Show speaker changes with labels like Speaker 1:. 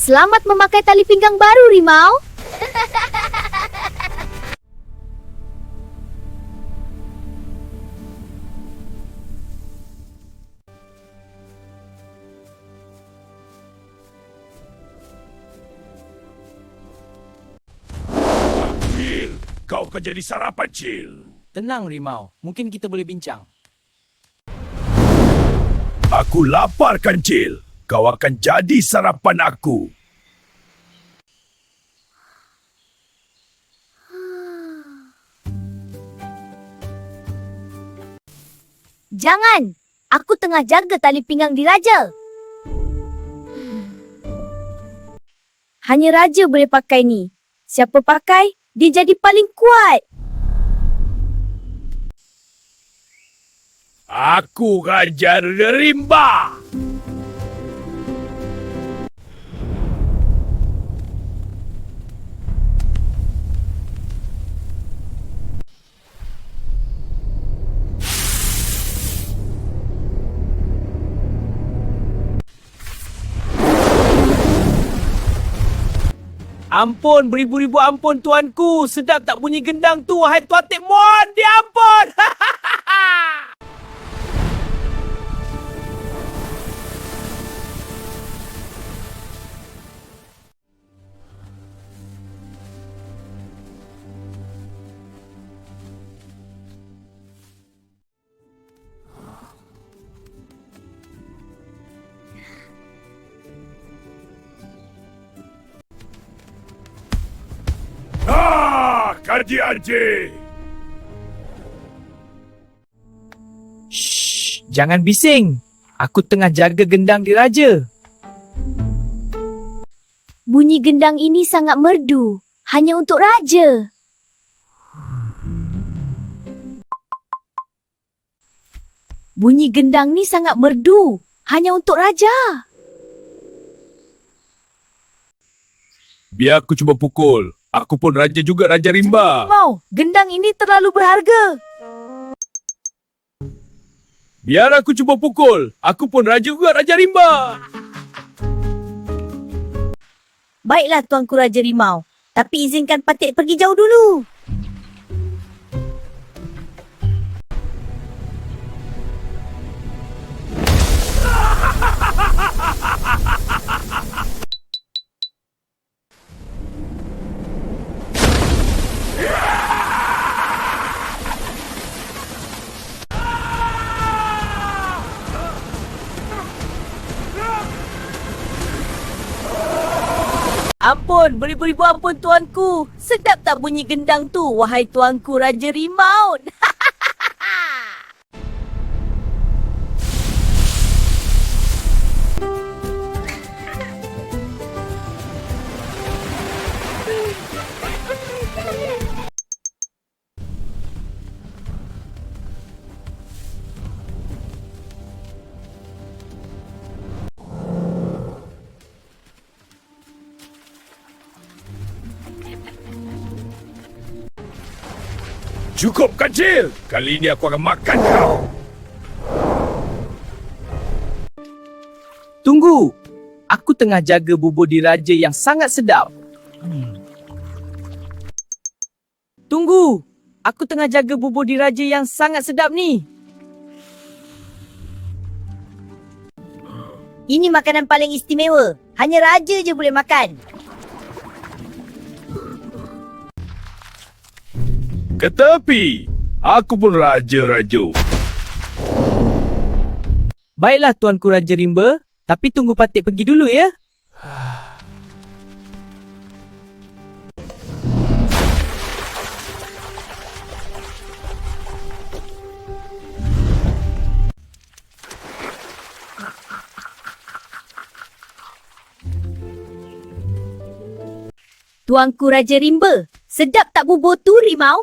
Speaker 1: Selamat memakai tali pinggang baru, Rimau.
Speaker 2: Cil, kau akan jadi sarapan, Cil.
Speaker 3: Tenang, Rimau. Mungkin kita boleh bincang.
Speaker 2: Aku lapar kan, Cil. Kau akan jadi sarapan aku.
Speaker 1: Jangan. Aku tengah jaga tali pinggang diraja. Hanya raja boleh pakai ni. Siapa pakai, dia jadi paling kuat.
Speaker 2: Aku Raja Rimba.
Speaker 3: Ampun, beribu-ribu ampun tuanku. Sedap tak bunyi gendang tu, wahai Tuan Tek Mon. Diampun.
Speaker 2: Kajian, Cil.
Speaker 3: Shh, jangan bising. Aku tengah jaga gendang diraja.
Speaker 1: Bunyi gendang ini sangat merdu. Hanya untuk raja. Bunyi gendang ni sangat merdu. Hanya untuk raja.
Speaker 2: Biar aku cuba pukul. Aku pun raja juga, Raja Rimba.
Speaker 1: Mau, gendang ini terlalu berharga.
Speaker 2: Biar aku cuba pukul. Aku pun raja juga, Raja Rimba.
Speaker 1: Baiklah Tuanku Raja Rimau. Tapi izinkan Patik pergi jauh dulu. Ampun, beribu-ribu ampun tuanku. Sedap tak bunyi gendang tu, wahai tuanku Raja Rimau.
Speaker 2: Cukup, Cil. Kali ini aku akan makan kau.
Speaker 3: Tunggu. Aku tengah jaga bubur diraja yang sangat sedap. Tunggu. Aku tengah jaga bubur diraja yang sangat sedap ni.
Speaker 1: Ini makanan paling istimewa. Hanya raja je boleh makan.
Speaker 2: Ke tepi. Aku pun raja-raja.
Speaker 3: Baiklah Tuanku Raja Rimba. Tapi tunggu Patik pergi dulu ya.
Speaker 1: Tuanku Raja Rimba, sedap tak bubur tu, Rimau?